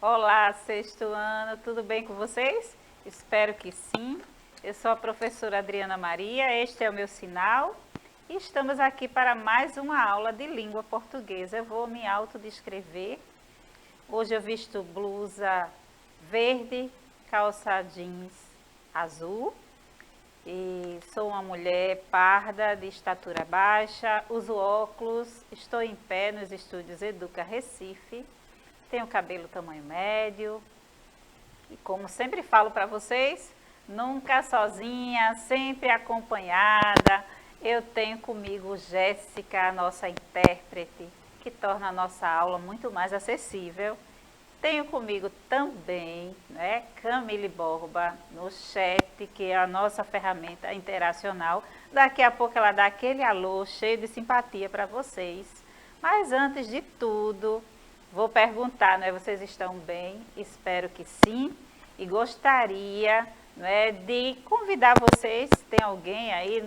Olá, sexto ano, tudo bem com vocês? Espero que sim. Eu sou a professora Adriana Maria, este é o meu sinal e estamos aqui para mais uma aula de língua portuguesa. Eu vou me autodescrever. Hoje eu visto blusa verde, calça jeans azul e sou uma mulher parda, de estatura baixa, uso óculos, estou em pé nos estúdios Educa Recife. Tenho cabelo tamanho médio e, como sempre falo para vocês, nunca sozinha, sempre acompanhada. Eu tenho comigo Jéssica, a nossa intérprete, que torna a nossa aula muito mais acessível. Tenho comigo também, né, Camille Borba, no chat, que é a nossa ferramenta interacional. Daqui a pouco ela dá aquele alô cheio de simpatia para vocês. Mas antes de tudo, vou perguntar, né, vocês estão bem? Espero que sim. E gostaria, né, de convidar vocês, tem alguém aí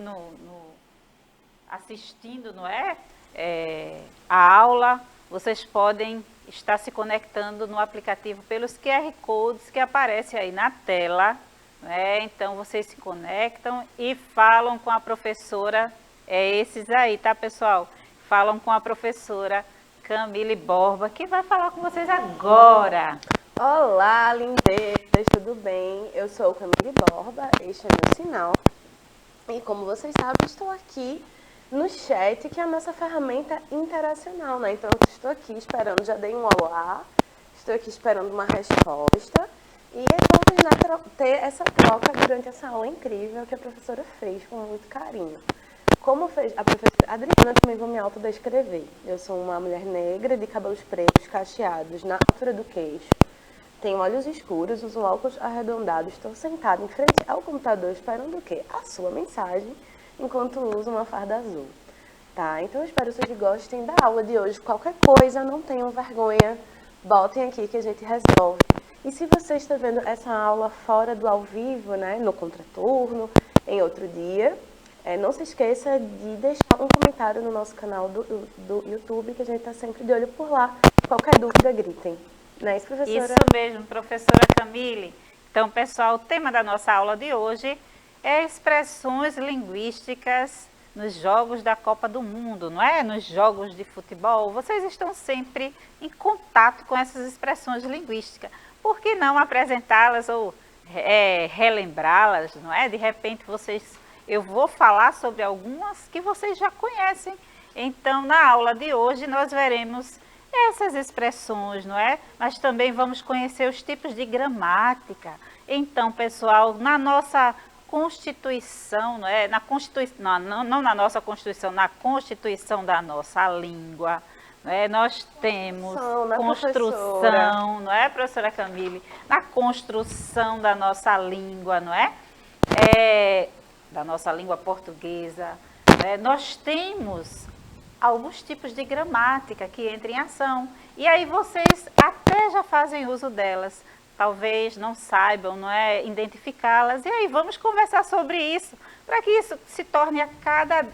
assistindo, não é? A aula, vocês podem estar se conectando no aplicativo pelos QR Codes que aparecem aí na tela, né? Então vocês se conectam e falam com a professora, esses aí, tá, pessoal? Falam com a professora Camille Borba, que vai falar com vocês agora. Olá, lindezas, tudo bem? Eu sou Camille Borba, este é meu sinal. E como vocês sabem, estou aqui no chat, que é a nossa ferramenta interacional, né? Então, eu estou aqui esperando, já dei um olá, estou aqui esperando uma resposta. E vamos, né, ter essa troca durante essa aula incrível que a professora fez com muito carinho. Como fez a professora Adriana, também vou me autodescrever. Eu sou uma mulher negra, de cabelos pretos, cacheados, na altura do queixo. Tenho olhos escuros, uso óculos arredondados, estou sentada em frente ao computador esperando o quê? A sua mensagem, enquanto uso uma farda azul. Tá? Então eu espero que vocês gostem da aula de hoje. Qualquer coisa, não tenham vergonha, botem aqui que a gente resolve. E se você está vendo essa aula fora do ao vivo, né, no contraturno, em outro dia, não se esqueça de deixar um comentário no nosso canal do YouTube, que a gente está sempre de olho por lá. Qualquer dúvida, gritem. Não é isso, professora? Isso mesmo, professora Camille. Então, pessoal, o tema da nossa aula de hoje é expressões linguísticas nos jogos da Copa do Mundo, não é? Nos jogos de futebol. Vocês estão sempre em contato com essas expressões linguísticas. Por que não apresentá-las ou relembrá-las, não é? De repente, eu vou falar sobre algumas que vocês já conhecem. Então, na aula de hoje, nós veremos essas expressões, não é? Mas também vamos conhecer os tipos de gramática. Então, pessoal, na nossa Constituição, não é? Não na nossa Constituição, na Constituição da nossa língua, não é? Nós temos construção, não é, professora Camille? Na construção da nossa língua, não é? Da nossa língua portuguesa, nós temos alguns tipos de gramática que entram em ação. E aí vocês até já fazem uso delas. Talvez não saibam, não é, identificá-las. E aí vamos conversar sobre isso, para que isso se torne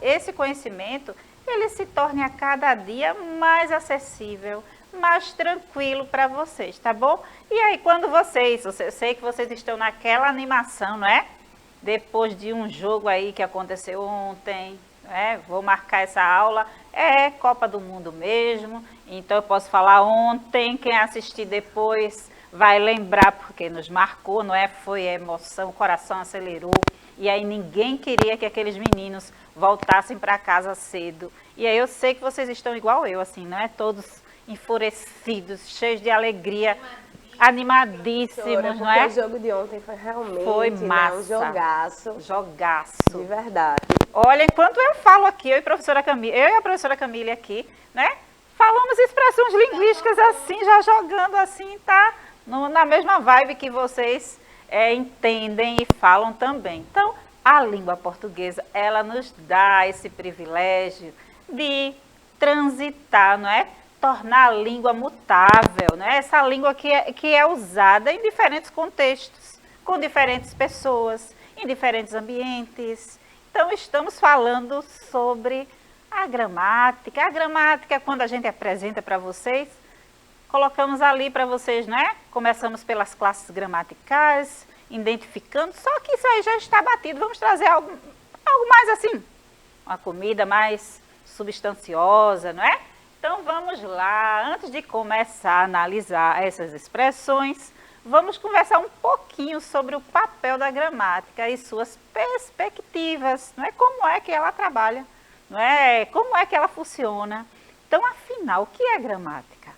esse conhecimento, ele se torne a cada dia mais acessível, mais tranquilo para vocês, tá bom? E aí quando eu sei que vocês estão naquela animação, não é? Depois de um jogo aí que aconteceu ontem, vou marcar essa aula, Copa do Mundo mesmo, então eu posso falar ontem, quem assistir depois vai lembrar, porque nos marcou, não é? Foi a emoção, o coração acelerou, e aí ninguém queria que aqueles meninos voltassem para casa cedo. E aí eu sei que vocês estão igual eu, assim, não é? Todos enfurecidos, cheios de alegria, animadíssimos, não é? O jogo de ontem foi realmente massa. Um jogaço. Jogaço. De verdade. Olha, enquanto eu falo aqui, eu e a professora Camille aqui, né? Falamos expressões linguísticas assim, já jogando assim, tá? Na mesma vibe que vocês entendem e falam também. Então, a língua portuguesa, ela nos dá esse privilégio de transitar, não é? Tornar a língua mutável, né? Essa língua que é usada em diferentes contextos, com diferentes pessoas, em diferentes ambientes. Então, estamos falando sobre a gramática. A gramática, quando a gente apresenta para vocês, colocamos ali para vocês, né? Começamos pelas classes gramaticais, identificando, só que isso aí já está batido. Vamos trazer algo mais assim, uma comida mais substanciosa, não é? Então vamos lá, antes de começar a analisar essas expressões, vamos conversar um pouquinho sobre o papel da gramática e suas perspectivas, não é? Como é que ela trabalha, não é? Como é que ela funciona. Então, afinal, o que é gramática?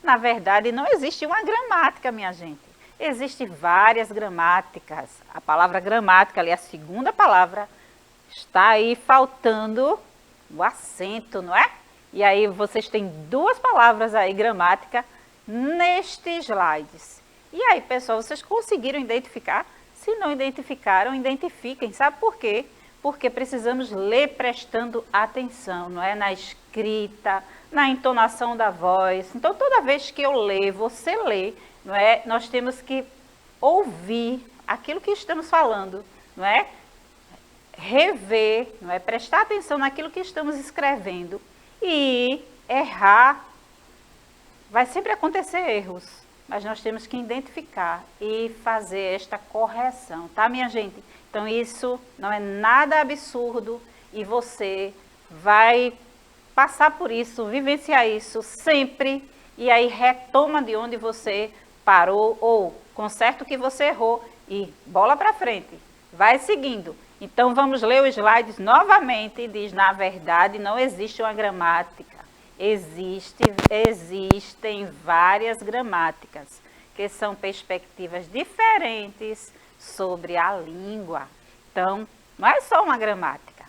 Na verdade, não existe uma gramática, minha gente. Existem várias gramáticas. A palavra gramática, ali, a segunda palavra, está aí faltando o acento, não é? E aí vocês têm duas palavras aí, gramática, nestes slides. E aí, pessoal, vocês conseguiram identificar? Se não identificaram, identifiquem. Sabe por quê? Porque precisamos ler prestando atenção, não é? Na escrita, na entonação da voz. Então, toda vez que eu ler, você lê, não é? Nós temos que ouvir aquilo que estamos falando, não é? Rever, não é? Prestar atenção naquilo que estamos escrevendo. E errar, vai sempre acontecer erros, mas nós temos que identificar e fazer esta correção, tá, minha gente? Então isso não é nada absurdo e você vai passar por isso, vivenciar isso sempre e aí retoma de onde você parou ou conserta o que você errou e bola para frente, vai seguindo. Então, vamos ler os slides novamente. Diz, na verdade, não existe uma gramática. Existem várias gramáticas, que são perspectivas diferentes sobre a língua. Então, não é só uma gramática.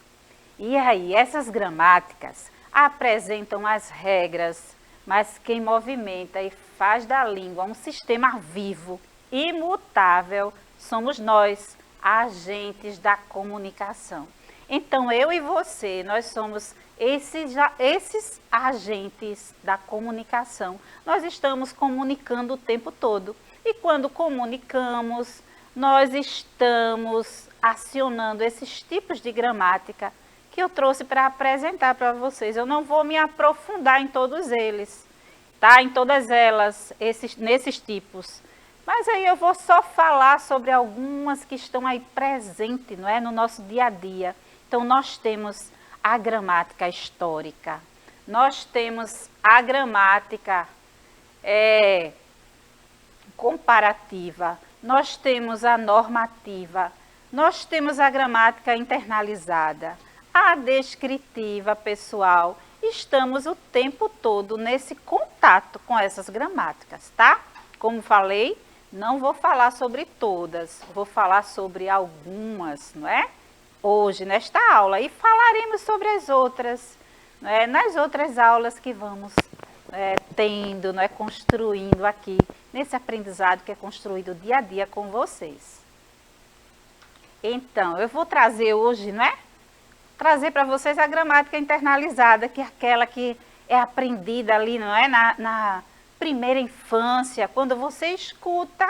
E aí, essas gramáticas apresentam as regras, mas quem movimenta e faz da língua um sistema vivo, imutável, somos nós, agentes da comunicação. Então, eu e você, nós somos esses agentes da comunicação. Nós estamos comunicando o tempo todo. E quando comunicamos, nós estamos acionando esses tipos de gramática que eu trouxe para apresentar para vocês. Eu não vou me aprofundar em todos eles, tá? Em todas elas, nesses tipos. Mas aí eu vou só falar sobre algumas que estão aí presentes, não é, no nosso dia a dia. Então, nós temos a gramática histórica, nós temos a gramática comparativa, nós temos a normativa, nós temos a gramática internalizada, a descritiva pessoal. Estamos o tempo todo nesse contato com essas gramáticas, tá? Como falei, não vou falar sobre todas, vou falar sobre algumas, não é? Hoje, nesta aula, e falaremos sobre as outras, não é? Nas outras aulas que vamos tendo, não é? Construindo aqui, nesse aprendizado que é construído dia a dia com vocês. Então, eu vou trazer hoje, não é? Trazer para vocês a gramática internalizada, que é aquela que é aprendida ali, não é? Na primeira infância, quando você escuta,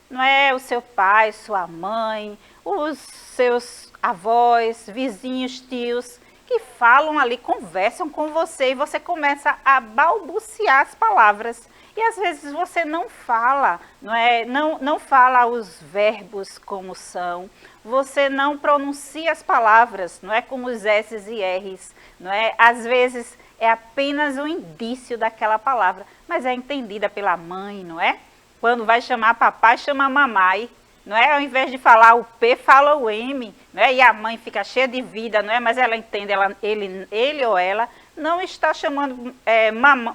não é, o seu pai, sua mãe, os seus avós, vizinhos, tios, que falam ali, conversam com você e você começa a balbuciar as palavras. E às vezes você não fala, não é? Não fala os verbos como são, você não pronuncia as palavras, não é, como os S's e R's, não é? Às vezes é apenas um indício daquela palavra, mas é entendida pela mãe, não é? Quando vai chamar papai, chama mamãe, não é? Ao invés de falar o P, fala o M, não é? E a mãe fica cheia de vida, não é? Mas ela entende, ele ou ela não está chamando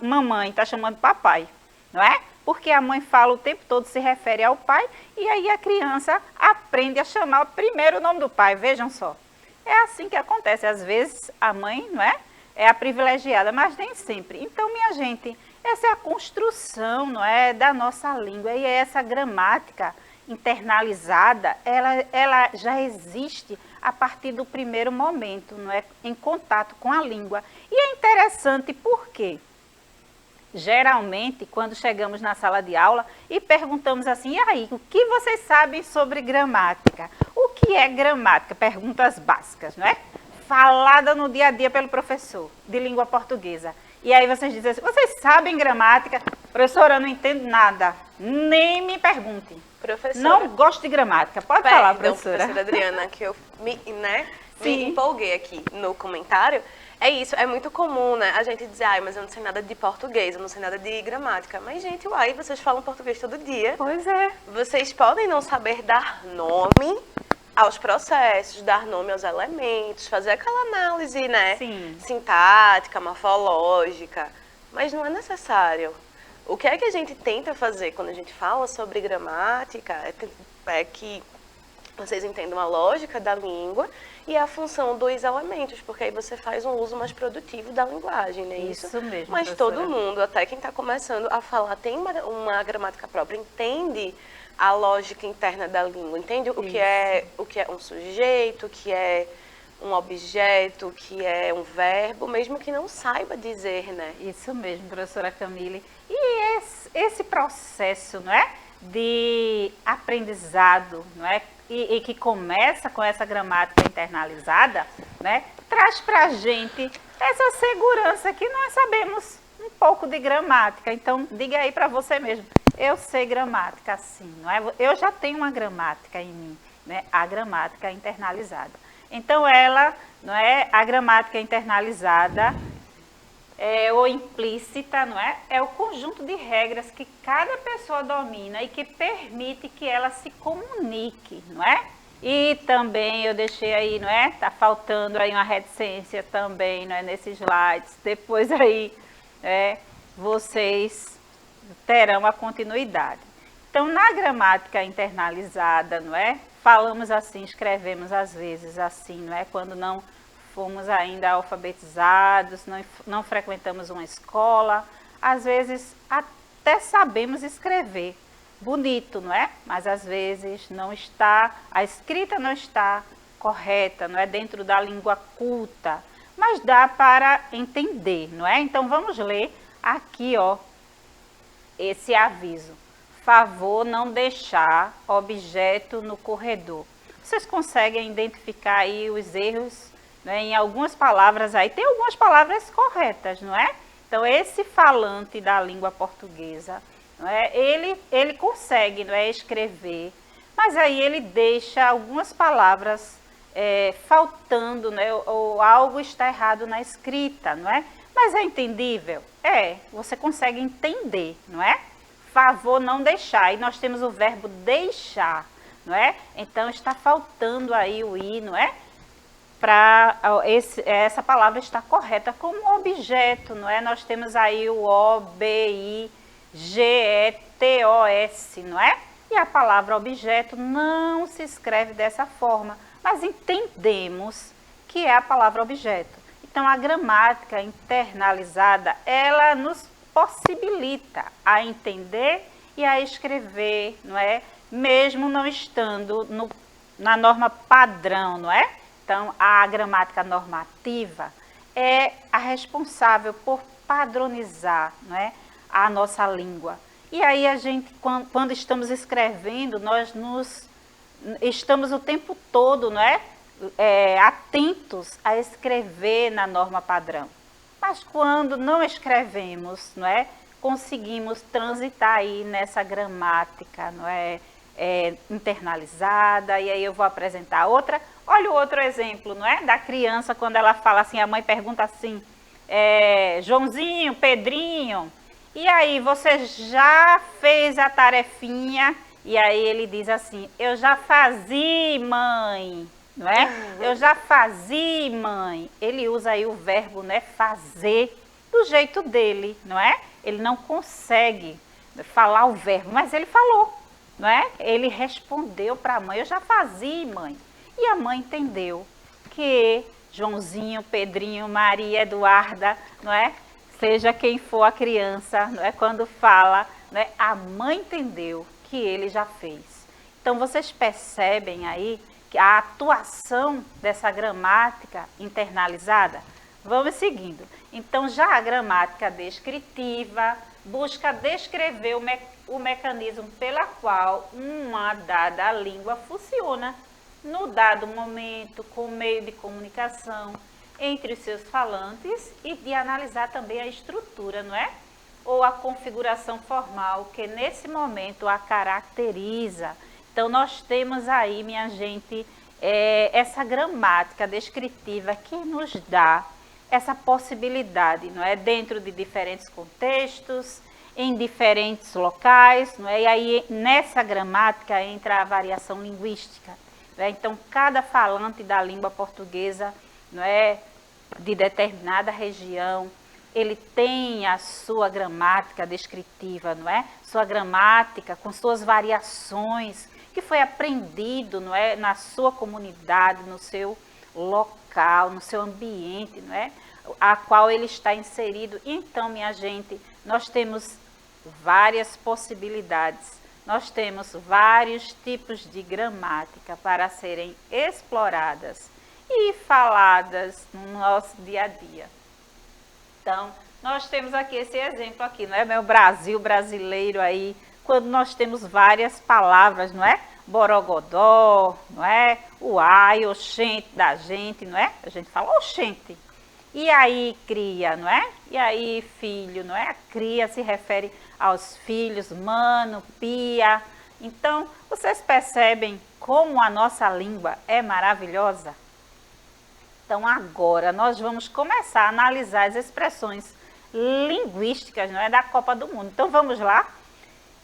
mamãe, está chamando papai, não é? Porque a mãe fala o tempo todo, se refere ao pai, e aí a criança aprende a chamar primeiro o nome do pai, vejam só. É assim que acontece, às vezes a mãe, não é? É a privilegiada, mas nem sempre. Então, minha gente, essa é a construção, não é, da nossa língua, e essa gramática internalizada, ela já existe a partir do primeiro momento, não é, em contato com a língua. E é interessante porque, geralmente, quando chegamos na sala de aula e perguntamos assim, e aí, o que vocês sabem sobre gramática? O que é gramática? Perguntas básicas, não é? Falada no dia a dia pelo professor de língua portuguesa. E aí vocês dizem assim, vocês sabem gramática? Professora, eu não entendo nada. Nem me pergunte. Professora. Não gosto de gramática. Pode falar, professora. Professora Adriana, que eu me empolguei aqui no comentário. É isso, é muito comum, né? A gente dizer, mas eu não sei nada de português, eu não sei nada de gramática. Mas, gente, vocês falam português todo dia. Pois é. Vocês podem não saber dar nome aos processos, dar nome aos elementos, fazer aquela análise, né? Sim. Sintática, morfológica, mas não é necessário. O que é que a gente tenta fazer quando a gente fala sobre gramática é que vocês entendam a lógica da língua e a função dos elementos, porque aí você faz um uso mais produtivo da linguagem, né? Isso mesmo, Mas professora. todo mundo, até quem está começando a falar, tem uma gramática própria, entende a lógica interna da língua, entende o que é um sujeito, o que é um objeto, o que é um verbo, mesmo que não saiba dizer, né? Isso mesmo, professora Camille. E esse processo, não é, de aprendizado, não é, e que começa com essa gramática internalizada, né, traz para a gente essa segurança que nós sabemos um pouco de gramática. Então, diga aí para você mesmo, eu sei gramática sim, não é? Eu já tenho uma gramática em mim, né, a gramática internalizada. Então, ela, não é, a gramática internalizada ou implícita, não é? É o conjunto de regras que cada pessoa domina e que permite que ela se comunique, não é? E também eu deixei aí, não é? Tá faltando aí uma reticência também, não é? Nesses slides. Depois aí, vocês terão a continuidade. Então, na gramática internalizada, não é? Falamos assim, escrevemos às vezes assim, não é? Quando não fomos ainda alfabetizados, não frequentamos uma escola, às vezes até sabemos escrever bonito, não é? Mas às vezes não está, a escrita não está correta, não é? Dentro da língua culta, mas dá para entender, não é? Então vamos ler aqui, ó, esse aviso. Favor não deixar objeto no corredor. Vocês conseguem identificar aí os erros, né, em algumas palavras aí? Tem algumas palavras corretas, não é? Então, esse falante da língua portuguesa, não é? Ele consegue, não é, escrever, mas aí ele deixa algumas palavras faltando, né, ou algo está errado na escrita, não é? Mas é entendível? Você consegue entender, não é? Favor não deixar, e nós temos o verbo deixar, não é? Então, está faltando aí o i, não é? Para essa palavra está correta como objeto, não é? Nós temos aí o O-B-I-G-E-T-O-S, não é? E a palavra objeto não se escreve dessa forma, mas entendemos que é a palavra objeto. Então, a gramática internalizada, ela nos possibilita a entender e a escrever, não é? Mesmo não estando na norma padrão, não é? Então, a gramática normativa é a responsável por padronizar, não é, a nossa língua. E aí a gente, quando estamos escrevendo, nós estamos o tempo todo, não é, atentos a escrever na norma padrão. Mas quando não escrevemos, não é, conseguimos transitar aí nessa gramática, não é, internalizada. E aí eu vou apresentar outra. Olha o outro exemplo, não é? Da criança, quando ela fala assim, a mãe pergunta assim, Joãozinho, Pedrinho, e aí, você já fez a tarefinha? E aí ele diz assim, eu já fazia, mãe, não é? Eu já fazia, mãe. Ele usa aí o verbo, né, fazer, do jeito dele, não é? Ele não consegue falar o verbo, mas ele falou, não é? Ele respondeu para a mãe, eu já fazia, mãe. E a mãe entendeu que Joãozinho, Pedrinho, Maria, Eduarda, não é? Seja quem for a criança, não é? Quando fala, não é? A mãe entendeu que ele já fez. Então, vocês percebem aí que a atuação dessa gramática internalizada? Vamos seguindo. Então, já a gramática descritiva busca descrever o mecanismo pela qual uma dada língua funciona no dado momento, com meio de comunicação. entre os seus falantes e de analisar também a estrutura, não é? Ou a configuração formal que nesse momento a caracteriza. Então nós temos aí, minha gente, essa gramática descritiva que nos dá essa possibilidade, não é? Dentro de diferentes contextos, em diferentes locais, não é? E aí nessa gramática entra a variação linguística, não é? Então cada falante da língua portuguesa, não é, de determinada região, ele tem a sua gramática descritiva, não é? Sua gramática com suas variações, que foi aprendido, não é, na sua comunidade, no seu local, no seu ambiente, não é? A qual ele está inserido. Então, minha gente, nós temos várias possibilidades, nós temos vários tipos de gramática para serem exploradas e faladas no nosso dia a dia. Então, nós temos aqui esse exemplo aqui, não é? Meu Brasil brasileiro aí, quando nós temos várias palavras, não é? Borogodó, não é? O ai, oxente da gente, não é? A gente fala oxente. E aí cria, não é? E aí filho, não é? A cria se refere aos filhos, mano, pia. Então, vocês percebem como a nossa língua é maravilhosa? Então, agora nós vamos começar a analisar as expressões linguísticas, não é, da Copa do Mundo. Então, vamos lá?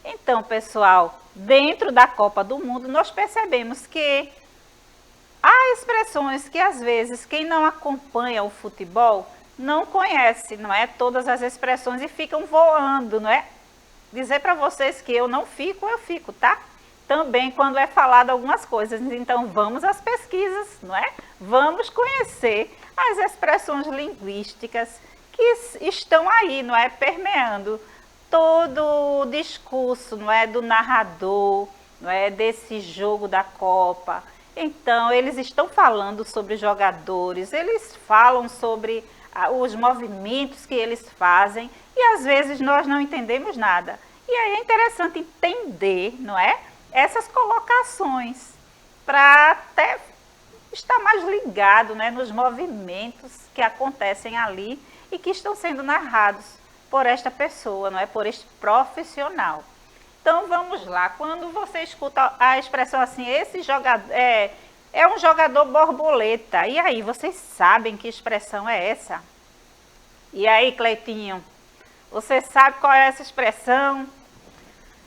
Então, pessoal, dentro da Copa do Mundo, nós percebemos que há expressões que, às vezes, quem não acompanha o futebol não conhece, não é, todas as expressões e ficam voando, não é? Dizer para vocês que eu não fico, eu fico, tá? Também quando é falado algumas coisas. Então, vamos às pesquisas, não é? Vamos conhecer as expressões linguísticas que estão aí, não é? Permeando todo o discurso, não é? Do narrador, não é? Desse jogo da Copa. Então, eles estão falando sobre jogadores, eles falam sobre os movimentos que eles fazem e às vezes nós não entendemos nada. E aí é interessante entender, não é? Essas colocações para até estar mais ligado, né, nos movimentos que acontecem ali e que estão sendo narrados por esta pessoa, não é? Por este profissional. Então vamos lá, quando você escuta a expressão assim, esse jogador é um jogador borboleta, e aí, vocês sabem que expressão é essa? E aí, Cleitinho, você sabe qual é essa expressão?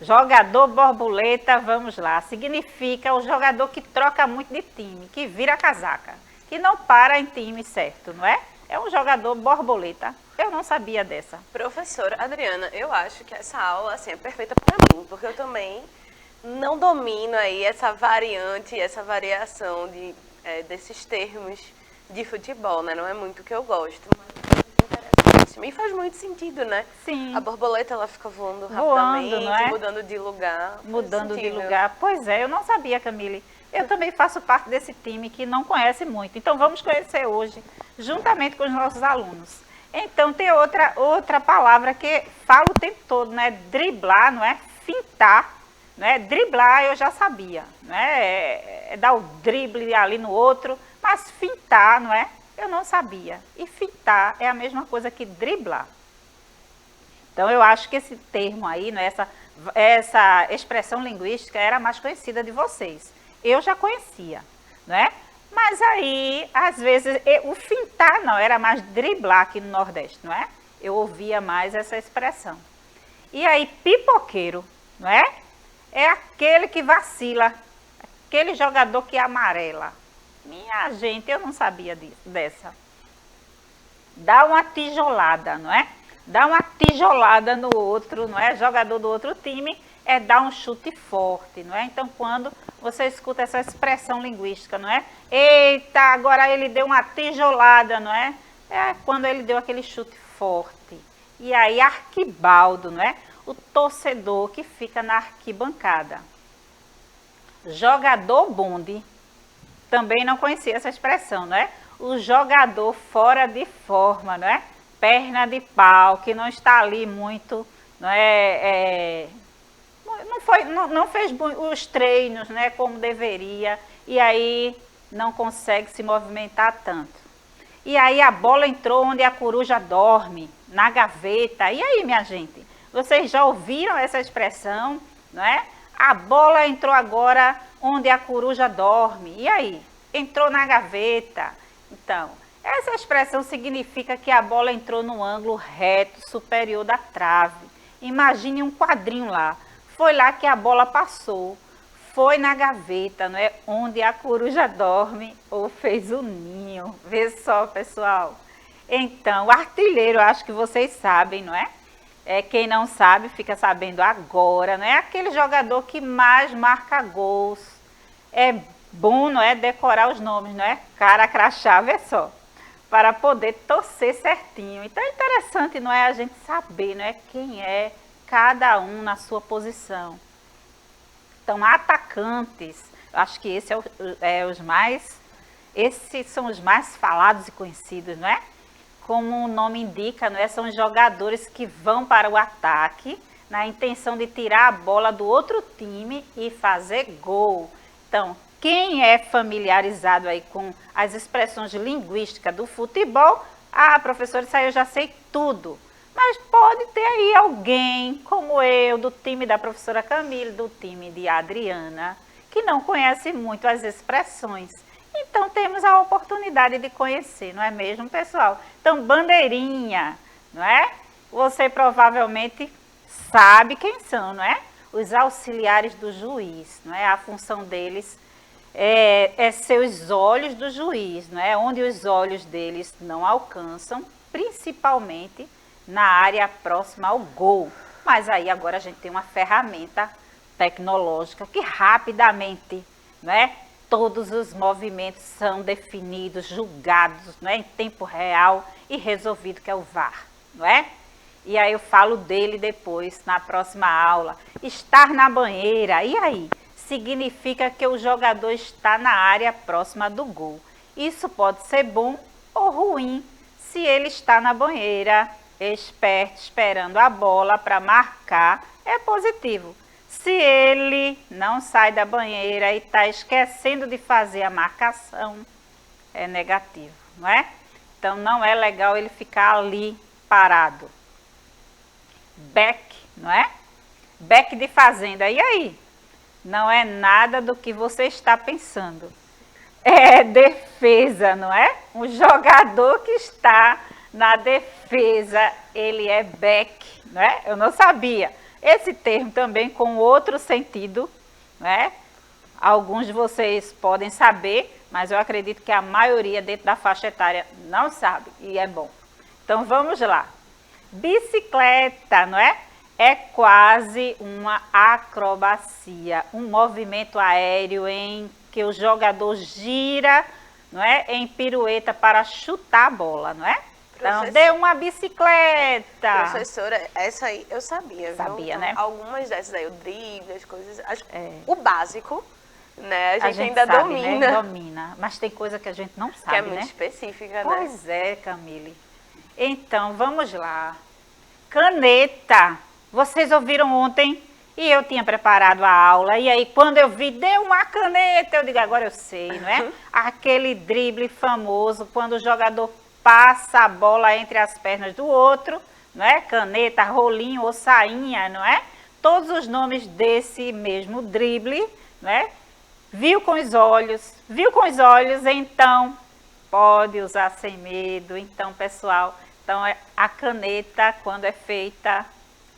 Jogador borboleta, vamos lá, significa o jogador que troca muito de time, que vira casaca, que não para em time certo, não é? É um jogador borboleta. Eu não sabia dessa. Professora Adriana, eu acho que essa aula assim, é perfeita para mim, porque eu também não domino aí essa variante, essa variação desses termos de futebol, né? Não é muito o que eu gosto, mas e faz muito sentido, né? Sim. A borboleta, ela fica voando rapidamente, não é? mudando de lugar. Mudando de lugar. Pois é, eu não sabia, Camille. Eu também faço parte desse time que não conhece muito. Então, vamos conhecer hoje, juntamente com os nossos alunos. Então, tem outra palavra que fala o tempo todo, né? Driblar, não é? Fintar, não é? Driblar eu já sabia, não é? É dar o drible ali no outro, mas fintar, não é? Eu não sabia. E fintar é a mesma coisa que driblar. Então, eu acho que esse termo aí, né, essa expressão linguística era mais conhecida de vocês. Eu já conhecia, não é? Mas aí, às vezes, o fintar não, era mais driblar aqui no Nordeste, não é? Eu ouvia mais essa expressão. E aí, pipoqueiro, não é? É aquele que vacila, aquele jogador que amarela. Minha gente, eu não sabia dessa. Dá uma tijolada, não é? Dá uma tijolada no outro, não é? Jogador do outro time é dar um chute forte, não é? Então, quando você escuta essa expressão linguística, não é? Eita, agora ele deu uma tijolada, não é? É quando ele deu aquele chute forte. E aí, arquibaldo, não é? O torcedor que fica na arquibancada. Jogador bonde. Também não conhecia essa expressão, não é? O jogador fora de forma, não é? Perna de pau, que não está ali muito, não é? Não fez os treinos, né, como deveria, e aí não consegue se movimentar tanto. E aí a bola entrou onde a coruja dorme, na gaveta. E aí, minha gente, vocês já ouviram essa expressão, não é? A bola entrou agora onde a coruja dorme. E aí? Entrou na gaveta. Então, essa expressão significa que a bola entrou no ângulo reto superior da trave. Imagine um quadrinho lá. Foi lá que a bola passou. Foi na gaveta, não é? Onde a coruja dorme ou fez o ninho. Vê só, pessoal. Então, o artilheiro, acho que vocês sabem, não é? Quem não sabe, fica sabendo agora, não é? Aquele jogador que mais marca gols. É bom, não é? Decorar os nomes, não é? Cara crachá, vê só. Para poder torcer certinho. Então, é interessante, não é? A gente saber, não é? Quem é cada um na sua posição. Então, atacantes, acho que esses são os mais falados e conhecidos, não é? Como o nome indica, não é? São os jogadores que vão para o ataque na intenção de tirar a bola do outro time e fazer gol. Então, quem é familiarizado aí com as expressões linguísticas do futebol, professora, isso aí eu já sei tudo. Mas pode ter aí alguém, como eu, do time da professora Camille, do time de Adriana, que não conhece muito as expressões. Então, temos a oportunidade de conhecer, não é mesmo, pessoal? Então, bandeirinha, não é? Você provavelmente sabe quem são, não é? Os auxiliares do juiz, não é? A função deles é ser os olhos do juiz, não é? Onde os olhos deles não alcançam, principalmente na área próxima ao gol. Mas aí agora a gente tem uma ferramenta tecnológica que rapidamente, não é? Todos os movimentos são definidos, julgados, não é? Em tempo real e resolvido, que é o VAR, não é? E aí eu falo dele depois, na próxima aula. Estar na banheira, e aí? Significa que o jogador está na área próxima do gol. Isso pode ser bom ou ruim, se ele está na banheira, esperando a bola para marcar, é positivo. Se ele não sai da banheira e está esquecendo de fazer a marcação, é negativo, não é? Então, não é legal ele ficar ali parado. Back, não é? Back de fazenda. E aí? Não é nada do que você está pensando. É defesa, não é? Um jogador que está na defesa, ele é back, não é? Eu não sabia. Esse termo também com outro sentido, não é? Alguns de vocês podem saber, mas eu acredito que a maioria dentro da faixa etária não sabe, e é bom. Então, vamos lá. Bicicleta, não é? É quase uma acrobacia, um movimento aéreo em que o jogador gira, não é? Em pirueta para chutar a bola, não é? Então, dê uma bicicleta. Professora, essa aí eu sabia, Sabia, viu? né? Algumas dessas aí, o drible, as coisas, o básico, né? A gente ainda sabe, domina. Né? Domina, mas tem coisa que a gente não sabe, que é muito né? específica, né? Pois é, Camille. Então, vamos lá. Caneta. Vocês ouviram ontem e eu tinha preparado a aula. E aí, quando eu vi, deu uma caneta, eu digo, agora eu sei, não é? Aquele drible famoso, quando o jogador passa a bola entre as pernas do outro, não é? Caneta, rolinho ou sainha, não é? Todos os nomes desse mesmo drible, não é? Viu com os olhos, então pode usar sem medo. Então, pessoal, a caneta, quando é feita,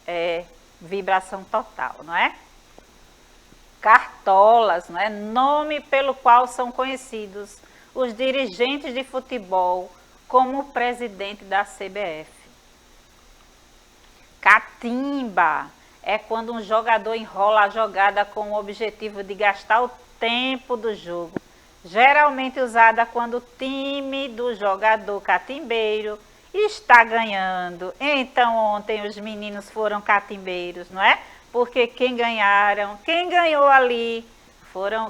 é vibração total, não é? Cartolas, não é? Nome pelo qual são conhecidos os dirigentes de futebol como o presidente da CBF. Catimba é quando um jogador enrola a jogada com o objetivo de gastar o tempo do jogo, geralmente usada quando o time do jogador catimbeiro está ganhando. Então, ontem os meninos foram catimbeiros, não é? Porque quem ganhou ali,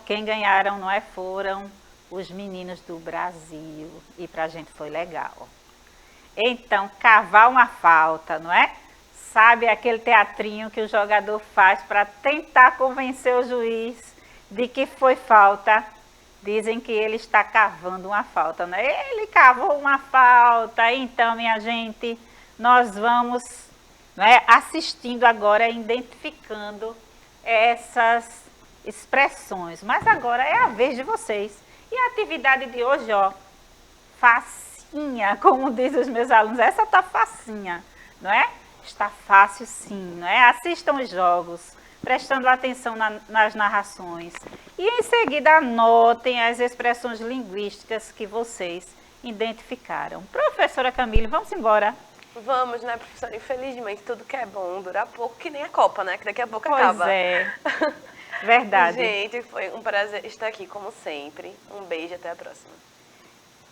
quem ganharam, não é? Foram os meninos do Brasil. E pra gente foi legal. Então, cavar uma falta, não é? Sabe aquele teatrinho que o jogador faz para tentar convencer o juiz de que foi falta? Dizem que ele está cavando uma falta, né? Ele cavou uma falta, então, minha gente, nós vamos, né, assistindo agora, identificando essas expressões. Mas agora é a vez de vocês. E a atividade de hoje, ó, facinha, como dizem os meus alunos, essa tá facinha, não é? Está fácil sim, não é? Assistam os jogos, prestando atenção nas narrações. E em seguida anotem as expressões linguísticas que vocês identificaram. Professora Camille, vamos embora. Vamos, né, professora? Infelizmente, tudo que é bom dura pouco, que nem a Copa, né? Que daqui a pouco Pois acaba. é, verdade. Gente, foi um prazer estar aqui, como sempre. Um beijo, até a próxima.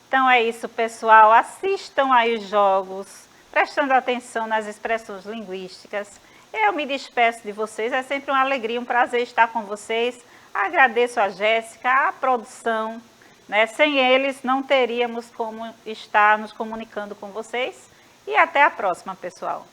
Então é isso, pessoal. Assistam aí os jogos, prestando atenção nas expressões linguísticas. Eu me despeço de vocês, é sempre uma alegria, um prazer estar com vocês. Agradeço a Jéssica, a produção, né? Sem eles não teríamos como estar nos comunicando com vocês. E até a próxima, pessoal.